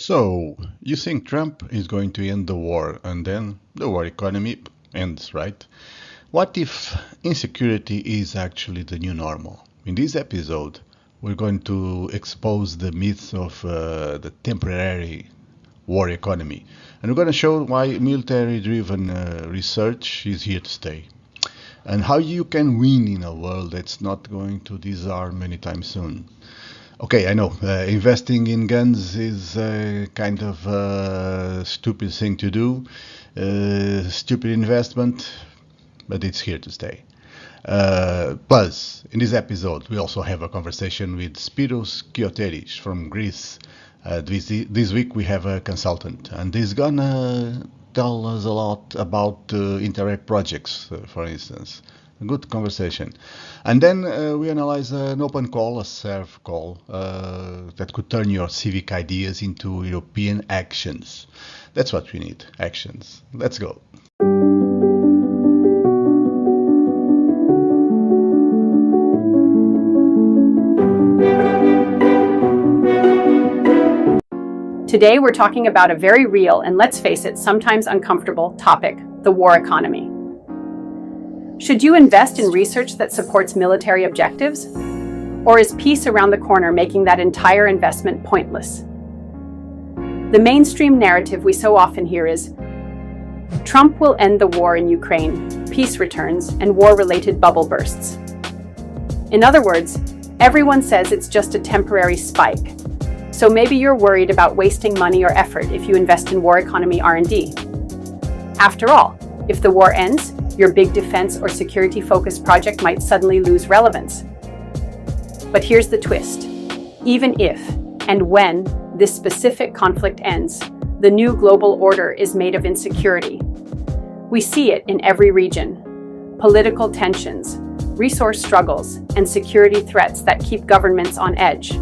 So, you think Trump is going to end the war and then the war economy ends, right? What if insecurity is actually the new normal? In this episode, we're going to expose the myths of the temporary war economy. And we're going to show why military-driven research is here to stay. And how you can win in a world that's not going to disarm anytime soon. Okay, I know, investing in guns is kind of a stupid thing to do, stupid investment, but it's here to stay. Plus, in this episode, we also have a conversation with Spiros Chioteris from Greece. This week we have a consultant, and he's gonna tell us a lot about Interreg projects, for instance. A good conversation. And then we analyze an open call, a serve call, that could turn your civic ideas into European actions. That's what we need, actions. Let's go. Today we're talking about a very real and, let's face it, sometimes uncomfortable topic, the war economy. Should you invest in research that supports military objectives? Or is peace around the corner making that entire investment pointless? The mainstream narrative we so often hear is, Trump will end the war in Ukraine, peace returns, and war-related bubble bursts. In other words, everyone says it's just a temporary spike. So maybe you're worried about wasting money or effort if you invest in war economy R&D. After all, if the war ends, your big defense or security-focused project might suddenly lose relevance. But here's the twist. Even if and when this specific conflict ends, the new global order is made of insecurity. We see it in every region. Political tensions, resource struggles, and security threats that keep governments on edge.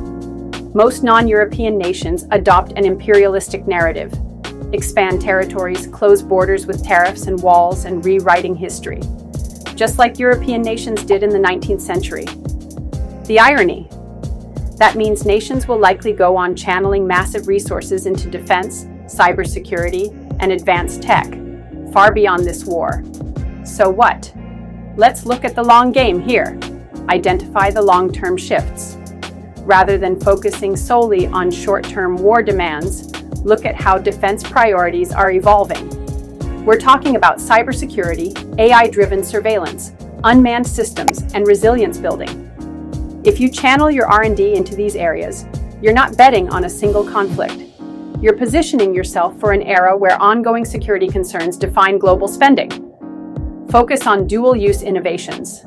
Most non-European nations adopt an imperialistic narrative, expand territories, close borders with tariffs and walls, and rewriting history, just like European nations did in the 19th century. The irony? That means nations will likely go on channeling massive resources into defense, cybersecurity, and advanced tech, far beyond this war. So what? Let's look at the long game here. Identify the long-term shifts. Rather than focusing solely on short-term war demands, look at how defense priorities are evolving. We're talking about cybersecurity, AI-driven surveillance, unmanned systems, and resilience building. If you channel your R&D into these areas, you're not betting on a single conflict. You're positioning yourself for an era where ongoing security concerns define global spending. Focus on dual-use innovations.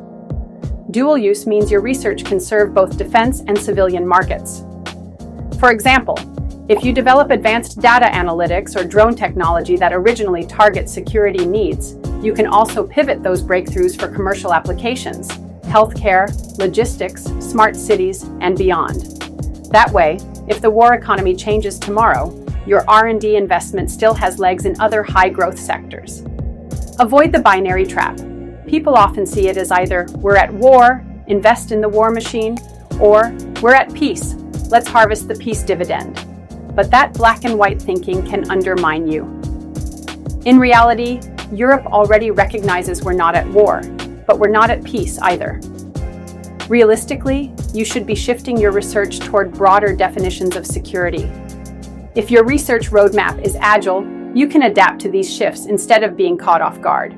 Dual use means your research can serve both defense and civilian markets. For example, if you develop advanced data analytics or drone technology that originally targets security needs, you can also pivot those breakthroughs for commercial applications, healthcare, logistics, smart cities, and beyond. That way, if the war economy changes tomorrow, your R&D investment still has legs in other high-growth sectors. Avoid the binary trap. People often see it as either we're at war, invest in the war machine, or we're at peace, let's harvest the peace dividend. But that black and white thinking can undermine you. In reality, Europe already recognizes we're not at war, but we're not at peace either. Realistically, you should be shifting your research toward broader definitions of security. If your research roadmap is agile, you can adapt to these shifts instead of being caught off guard.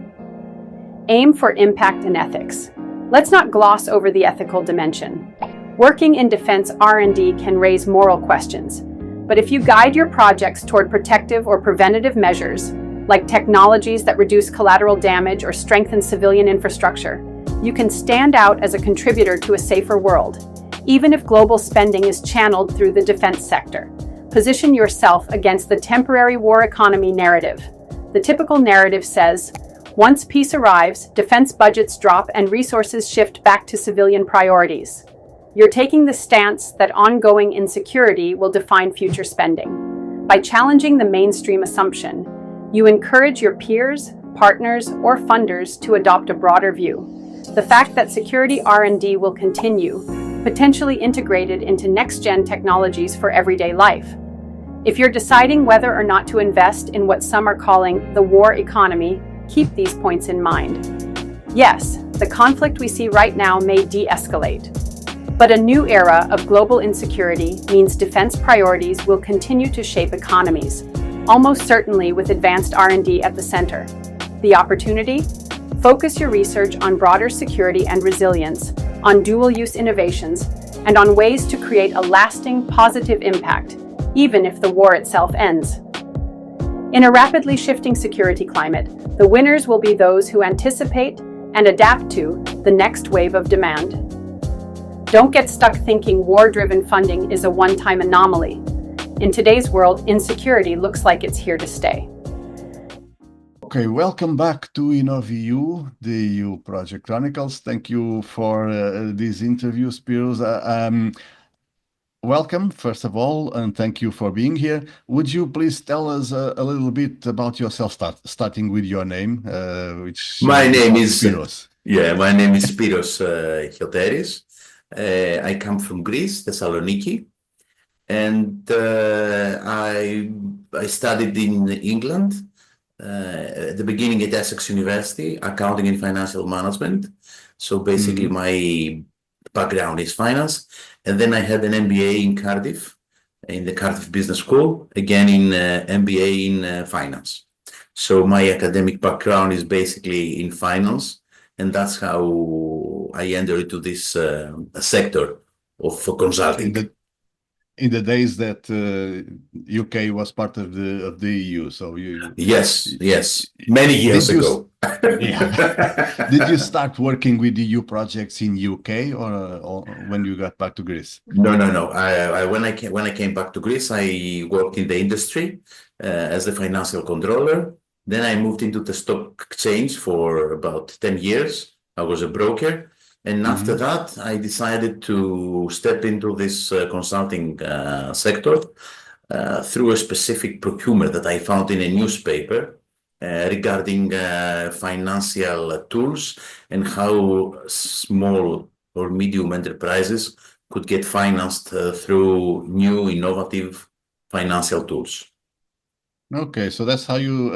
Aim for impact and ethics. Let's not gloss over the ethical dimension. Working in defense R&D can raise moral questions, but if you guide your projects toward protective or preventative measures, like technologies that reduce collateral damage or strengthen civilian infrastructure, you can stand out as a contributor to a safer world, even if global spending is channeled through the defense sector. Position yourself against the temporary war economy narrative. The typical narrative says, once peace arrives, defense budgets drop and resources shift back to civilian priorities. You're taking the stance that ongoing insecurity will define future spending. By challenging the mainstream assumption, you encourage your peers, partners, or funders to adopt a broader view. The fact that security R&D will continue, potentially integrated into next-gen technologies for everyday life. If you're deciding whether or not to invest in what some are calling the war economy, keep these points in mind. Yes, the conflict we see right now may de-escalate, but a new era of global insecurity means defense priorities will continue to shape economies, almost certainly with advanced R&D at the center. The opportunity? Focus your research on broader security and resilience, on dual-use innovations, and on ways to create a lasting, positive impact, even if the war itself ends. In a rapidly shifting security climate, the winners will be those who anticipate and adapt to the next wave of demand. Don't get stuck thinking war-driven funding is a one-time anomaly. In today's world, insecurity looks like it's here to stay. Okay, welcome back to InnovEU, the EU Project Chronicles. Thank you for this interview, Spiros. Welcome, first of all, and thank you for being here. Would you please tell us a little bit about yourself, starting with your name, which my name is Spiros. My name is Spiros Chioteris. I come from Greece, Thessaloniki, and I studied in England. At the beginning at Essex University, accounting and financial management. So basically my background is finance. And then I had an MBA in Cardiff, in the Cardiff Business School, again in MBA in finance. So my academic background is basically in finance, and that's how I entered into this sector of consulting. In the days that UK was part of the EU, so you yes, many years ago. Did you start working with EU projects in UK or when you got back to Greece? No. When I came back to Greece, I worked in the industry as a financial controller. Then I moved into the stock exchange for about 10 years. I was a broker. And after that, I decided to step into this consulting sector through a specific procurement that I found in a newspaper regarding financial tools and how small or medium enterprises could get financed through new innovative financial tools. Okay, so that's how you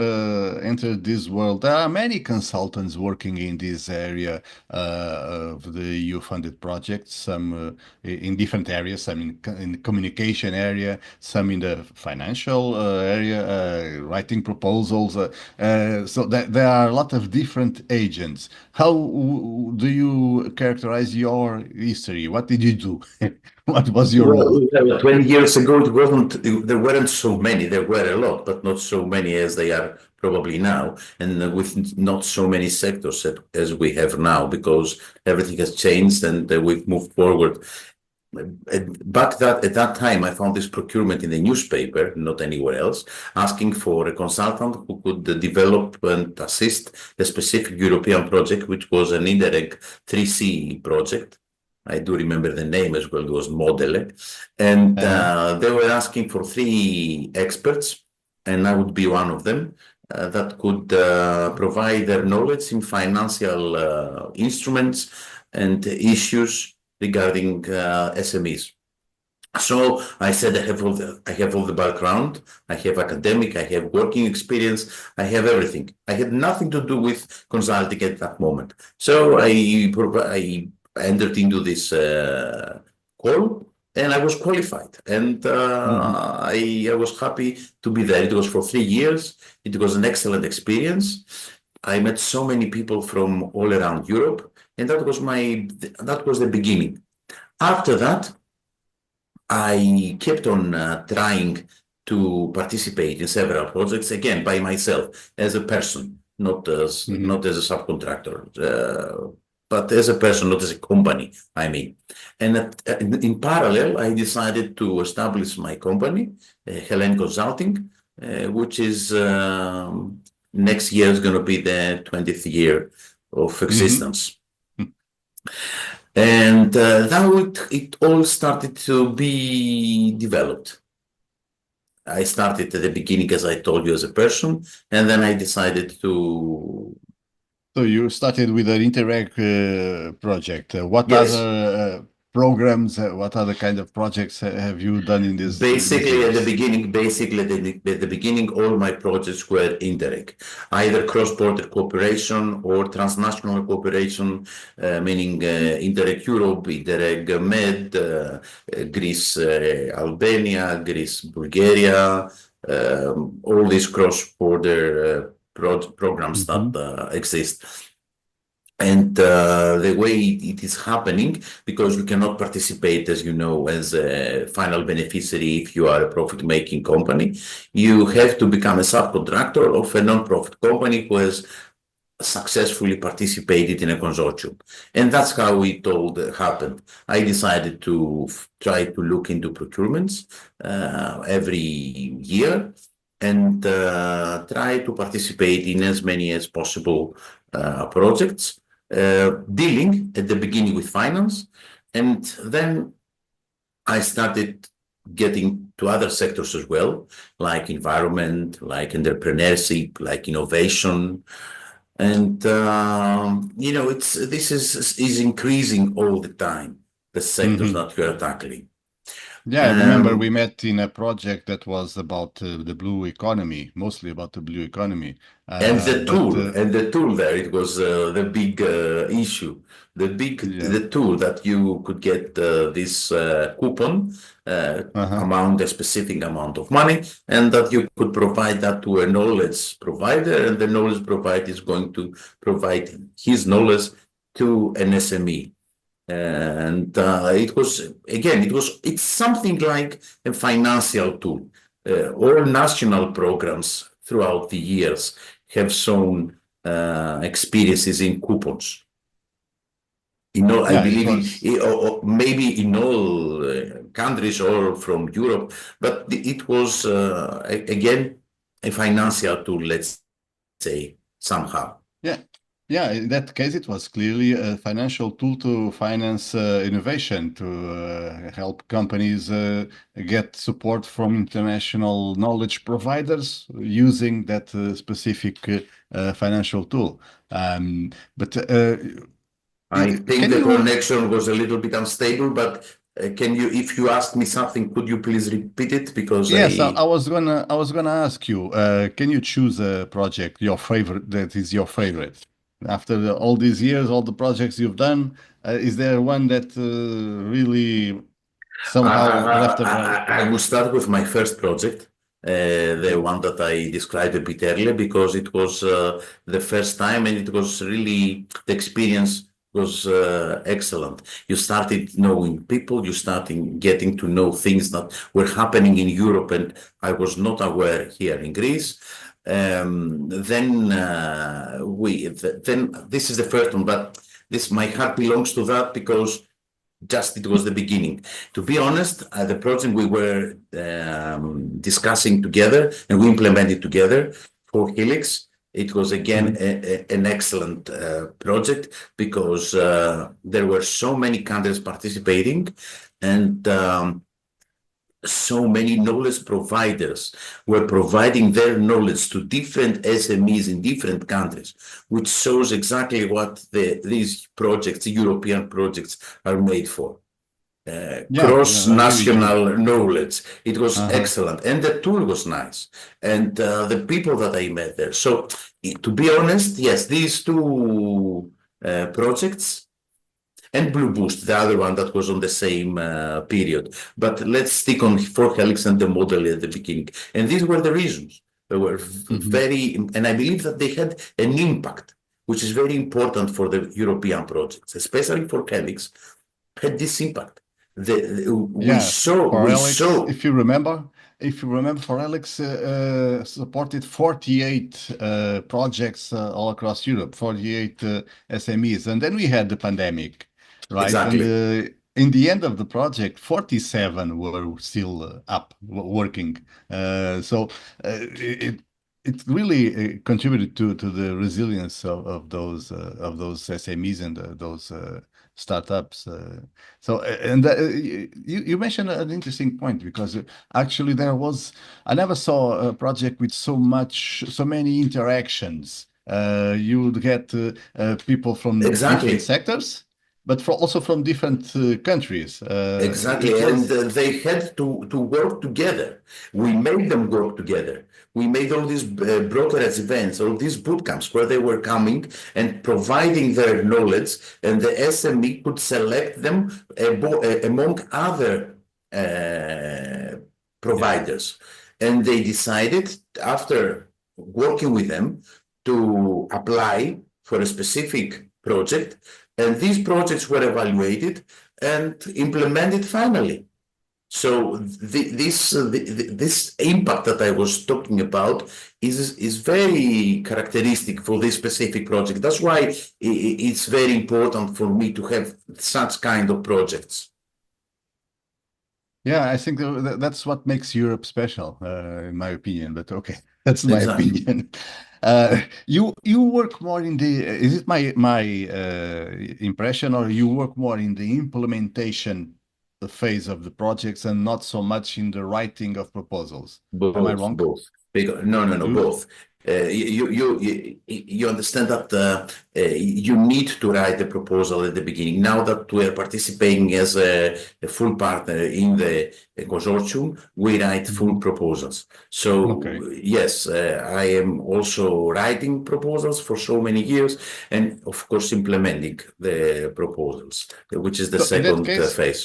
entered this world. There are many consultants working in this area of the EU-funded projects, some in different areas, some in the communication area, some in the financial area, writing proposals. So there are a lot of different agents. How do you characterize your history? What did you do? What was your role? 20 years ago, there weren't so many. There were a lot, but not so many as they are probably now, and with not so many sectors as we have now, because everything has changed and we've moved forward. At that time, I found this procurement in the newspaper, not anywhere else, asking for a consultant who could develop and assist a specific European project, which was an Interreg 3C project. I do remember the name as well, it was Modele. And they were asking for 3 experts, and I would be one of them, that could provide their knowledge in financial instruments and issues regarding SMEs. So I said, I have all the background, I have academic, I have working experience, I have everything. I had nothing to do with consulting at that moment. So I entered into this call, and I was qualified, and I was happy to be there. It was for 3 years. It was an excellent experience. I met so many people from all around Europe, and that was the beginning. After that, I kept on trying to participate in several projects, again by myself as a person, not as a subcontractor. But as a person, not as a company, I mean. And in parallel, I decided to establish my company, Hellenic Consulting, which is next year is going to be the 20th year of existence. And now it all started to be developed. I started at the beginning, as I told you, as a person, and then I decided to... So you started with an Interreg project. What other programs? What other kind of projects have you done in these Basically, at the years? beginning, all my projects were Interreg, either cross-border cooperation or transnational cooperation, meaning Interreg Europe, Interreg Med, Greece, Albania, Greece, Bulgaria, all these cross-border programs that exist. And the way it is happening, because you cannot participate, as you know, as a final beneficiary if you are a profit-making company, you have to become a subcontractor of a non-profit company who has successfully participated in a consortium. And that's how it all happened. I decided to try to look into procurements every year and try to participate in as many as possible projects. Dealing at the beginning with finance, and then I started getting to other sectors as well, like environment, like entrepreneurship, like innovation, and this is increasing all the time, the sectors that we are tackling. Yeah, I remember we met in a project that was about the blue economy, mostly about the blue economy. And the tool there, it was the big issue. The tool that you could get this coupon amount, a specific amount of money, and that you could provide that to a knowledge provider, and the knowledge provider is going to provide his knowledge to an SME. And it's something like a financial tool. All national programs throughout the years have shown experiences in coupons. I believe maybe in all countries or from Europe, but it was again a financial tool, let's say, somehow. Yeah, in that case, it was clearly a financial tool to finance innovation, to help companies get support from international knowledge providers using that specific financial tool. But I think the connection was a little bit unstable, but if you ask me something, could you please repeat it? Because yes, I was gonna ask you, can you choose a project, your favorite, that is your favorite? After all these years, all the projects you've done, is there one that really somehow left I will start with my first project, the one that I described a bit earlier, because it was the first time, and it was really, the experience was excellent. You started knowing people, you started getting to know things that were happening in Europe, and I was not aware here in Greece. Then this is the first one, but my heart belongs to that because it was the beginning. To be honest, the project we were discussing together and we implemented together for Helix, it was again an excellent project because there were so many countries participating, and so many knowledge providers were providing their knowledge to different SMEs in different countries, which shows exactly what these projects, European projects, are made for. Cross-national knowledge. It was excellent, and the tool was nice, and the people that I met there. So, to be honest, yes, these two projects. And Blue Boost, the other one that was on the same period. But let's stick on for Helix and the model at the beginning. And these were the reasons. They were very, and I believe that they had an impact, which is very important for the European projects, especially for Helix, had this impact. If you remember, for Alex supported 48 projects all across Europe, 48 SMEs, and then we had the pandemic. Right. Exactly. And in the end of the project, 47 were still up working. So it really contributed to the resilience of those SMEs and those startups. You mentioned an interesting point, because actually I never saw a project with so many interactions. You would get people from different sectors. but also from different countries. Exactly, It and was they had to work together. We made them work together. We made all these brokerage events, all these boot camps where they were coming and providing their knowledge, and the SME could select them among other providers. And they decided, after working with them, to apply for a specific project, and these projects were evaluated and implemented finally. So this impact that I was talking about is very characteristic for this specific project. That's why it's very important for me to have such kind of projects. Yeah, I think that's what makes Europe special, in my opinion. But okay, that's my Exactly. opinion. You work more in the, is it my impression, or you work more in the implementation phase of the projects and not so much in the writing of proposals? Am I wrong? Both. No, You? both. You understand that you need to write the proposal at the beginning. Now that we are participating as a full partner in the consortium, we write full proposals. So Okay. yes, I am also writing proposals for so many years, and of course implementing the proposals, which is the So in that second case, phase.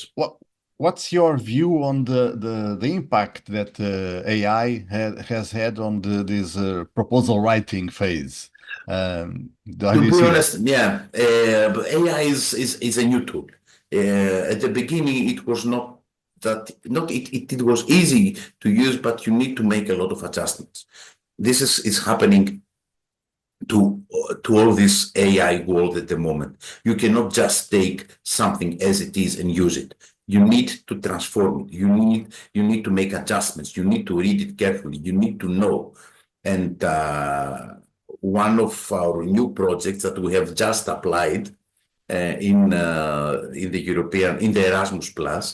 what's your view on the impact that AI has had on this proposal writing phase? How do To you be see that? honest, yeah, but AI is a new tool. At the beginning, it was not that not it was easy to use, but you need to make a lot of adjustments. This is happening to all this AI world at the moment. You cannot just take something as it is and use it. You need to transform it. You need to make adjustments. You need to read it carefully. You need to know. And one of our new projects that we have just applied in the Erasmus Plus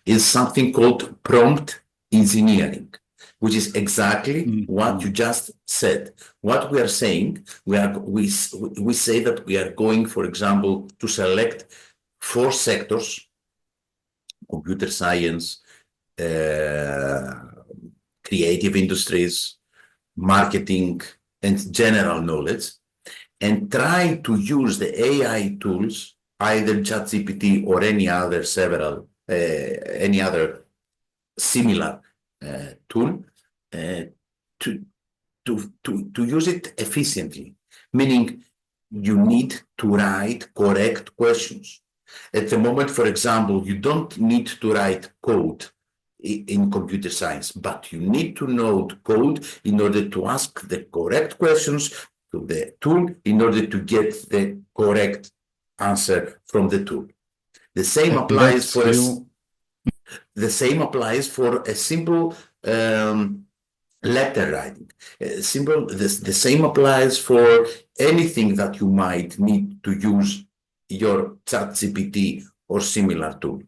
is something called prompt engineering, which is exactly what you just said. What we are saying, we say that we are going, for example, to select 4 sectors: computer science, creative industries, marketing, and general knowledge, and try to use the AI tools, either ChatGPT or any other similar tool, to use it efficiently. Meaning, you need to write correct questions. At the moment, for example, you don't need to write code in computer science, but you need to know the code in order to ask the correct questions to the tool in order to get the correct answer from the tool. The same applies for a simple letter writing. The same applies for anything that you might need to use your ChatGPT or similar tool.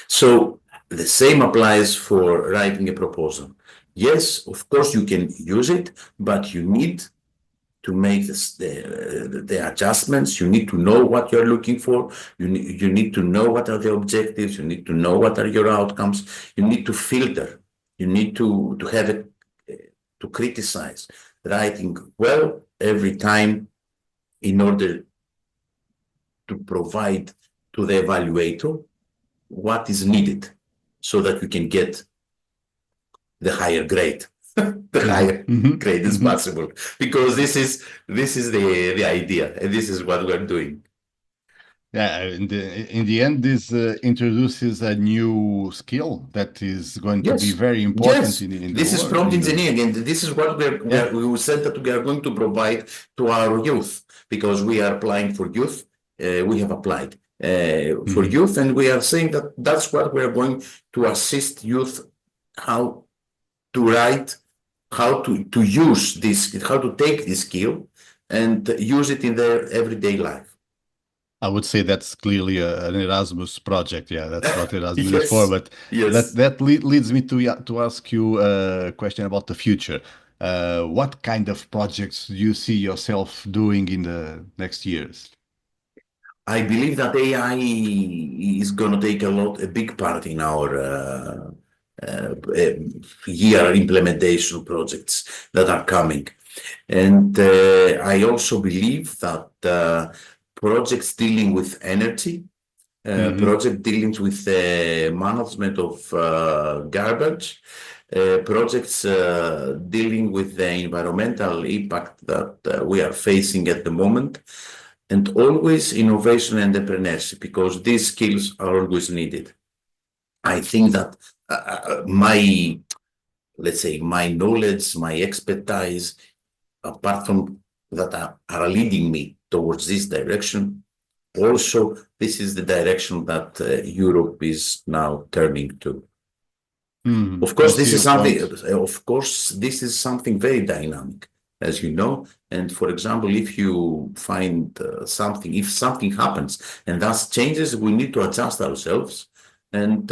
So the same applies for writing a proposal. Yes, of course you can use it, but you need to make the adjustments. You need to know what you're looking for. You need to know what are the objectives. You need to know what are your outcomes. You need to filter. You need to have it, to criticize writing well every time in order to provide to the evaluator what is needed so that you can get the higher grade. The higher grade as possible, because this is the idea, and this is what we're doing. Yeah, in the end, this introduces a new skill that is going to be very important in the This is world. prompt engineering, and this is what we said that we are going to provide to our youth, because we are applying for youth. We have applied for youth, and we are saying that that's what we are going to assist youth, how to write, how to use this, how to take this skill and use it in their everyday life. I would say that's clearly an Erasmus project. Yeah, that's what Erasmus Yes, is for. But yes. that leads me to ask you a question about the future. What kind of projects do you see yourself doing in the next years? I believe that AI is going to take a big part in our year implementation projects that are coming. And I also believe that projects dealing with energy, project dealing with management of garbage, projects dealing with the environmental impact that we are facing at the moment, and always innovation and entrepreneurship, because these skills are always needed. I think that let's say, my knowledge, my expertise, apart from that, are leading me towards this direction. Also, this is the direction that Europe is now turning to. Of course, this is something. Of course, this is something very dynamic, as you know. And for example, if you find something, if something happens and that changes, we need to adjust ourselves and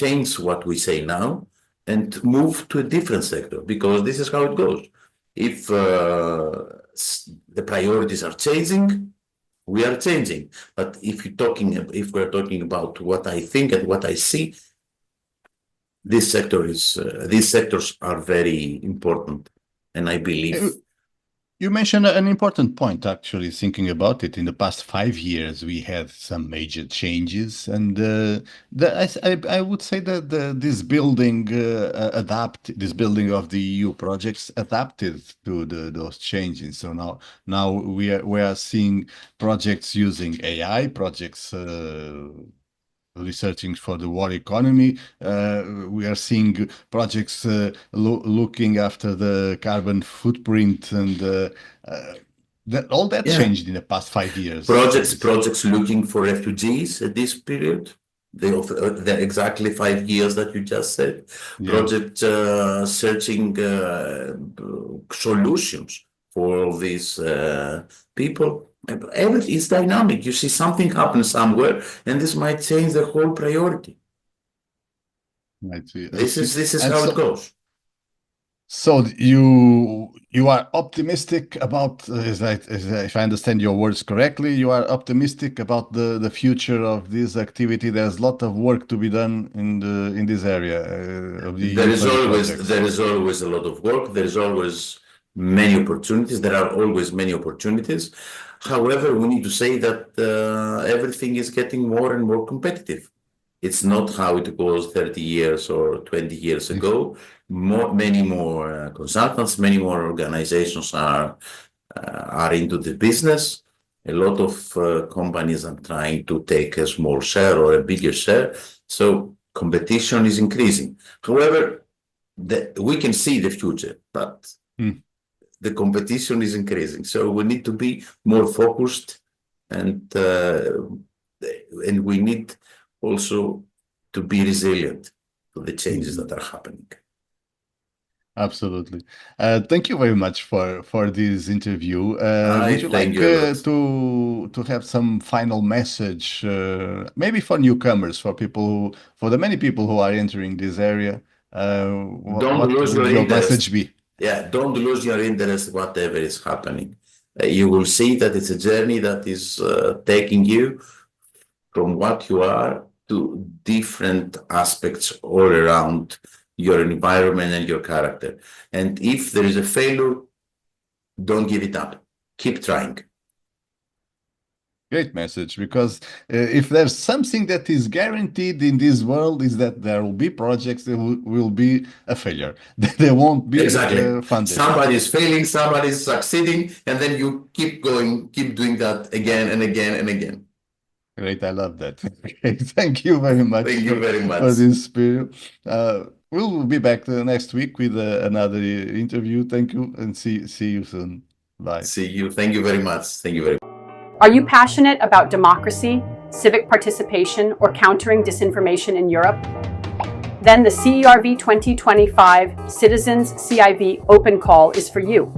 change what we say now and move to a different sector, because this is how it goes. If the priorities are changing, we are changing. But if we're talking about what I think and what I see, these sectors are very important, and I believe. You mentioned an important point, actually, thinking about it. In the past 5 years, we had some major changes, and I would say that this building of the EU projects adapted to those changes. So now we are seeing projects using AI, projects researching for the war economy. We are seeing projects looking after the carbon footprint, and all that changed in the past 5 years. Projects looking for refugees at this period. They're exactly 5 years that you just said. Project searching solutions for all these people. Everything is dynamic. You see something happen somewhere, and this might change the whole priority. This is how it goes. So you are optimistic about, if I understand your words correctly, you are optimistic about the future of this activity. There's a lot of work to be done in this area of the there is always a lot of work. There is always many opportunities. There are always many opportunities. However, we need to say that everything is getting more and more competitive. It's not how it was 30 years or 20 years ago. Many more consultants, many more organizations are into the business. A lot of companies are trying to take a small share or a bigger share. So competition is increasing. However, we can see the future, but the competition is increasing. So we need to be more focused, and we need also to be resilient to the changes that are happening. Absolutely. Thank you very much for this interview. Would you like to have some final message, maybe for newcomers, for the many people who are entering this area? What would your message be? Yeah, don't lose your interest, whatever is happening. You will see that it's a journey that is taking you from what you are to different aspects all around your environment and your character. And if there is a failure, don't give it up. Keep trying. Great message, because if there's something that is guaranteed in this world, is that there will be projects that will be a failure. They won't be funded. Somebody is failing, somebody is succeeding, and then you keep going, keep doing that again and again and again. Great, I love that. Okay, thank you very much. Thank you very much for this spirit. We'll be back next week with another interview. Thank you, and see you soon. Bye. See you. Thank you very much. Thank you very much. Are you passionate about democracy, civic participation, or countering disinformation in Europe? Then the CERV 2025 Citizens CIV Open Call is for you.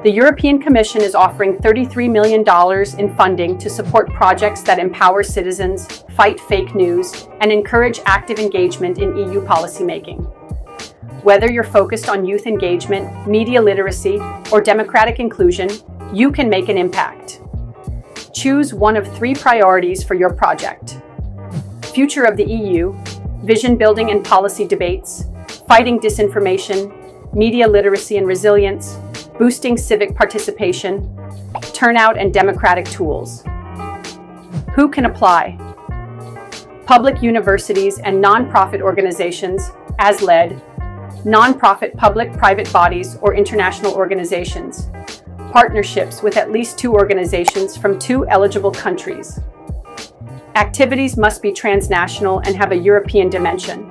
The European Commission is offering $33 million in funding to support projects that empower citizens, fight fake news, and encourage active engagement in EU policymaking. Whether you're focused on youth engagement, media literacy, or democratic inclusion, you can make an impact. Choose one of 3 priorities for your project. Future of the EU, vision building and policy debates, fighting disinformation, media literacy and resilience, boosting civic participation, turnout and democratic tools. Who can apply? Public universities and non-profit organizations, as led, non-profit public-private bodies or international organizations, partnerships with at least 2 organizations from 2 eligible countries. Activities must be transnational and have a European dimension.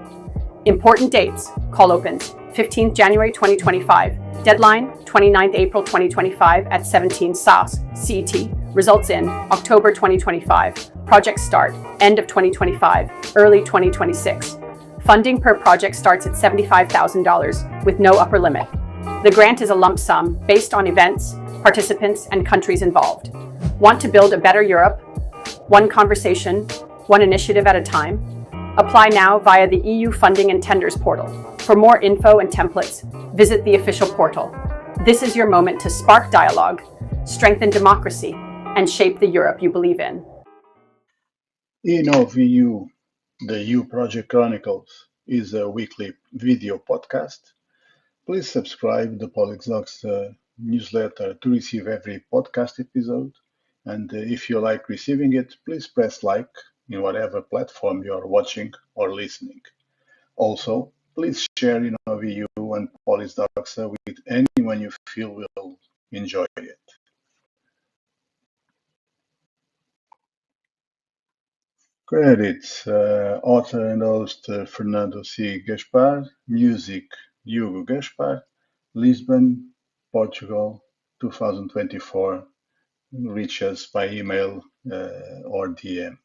Important dates: call opens 15th January 2025, deadline 29th April 2025 at 17 SAS CET, results in October 2025, project start end of 2025, early 2026. Funding per project starts at $75,000 with no upper limit. The grant is a lump sum based on events, participants, and countries involved. Want to build a better Europe? One conversation, one initiative at a time? Apply now via the EU Funding and Tenders portal. For more info and templates, visit the official portal. This is your moment to spark dialogue, strengthen democracy, and shape the Europe you believe in. InnovEU, the EU Project Chronicles, is a weekly video podcast. Please subscribe to the Polixdocs newsletter to receive every podcast episode. And if you like receiving it, please press like in whatever platform you are watching or listening. Also, please share InnovEU and Polixdocs with anyone you feel will enjoy it. Credits: author and host Fernando C. Gaspar, music Hugo Gaspar, Lisbon, Portugal, 2024. Reach us by email or DM.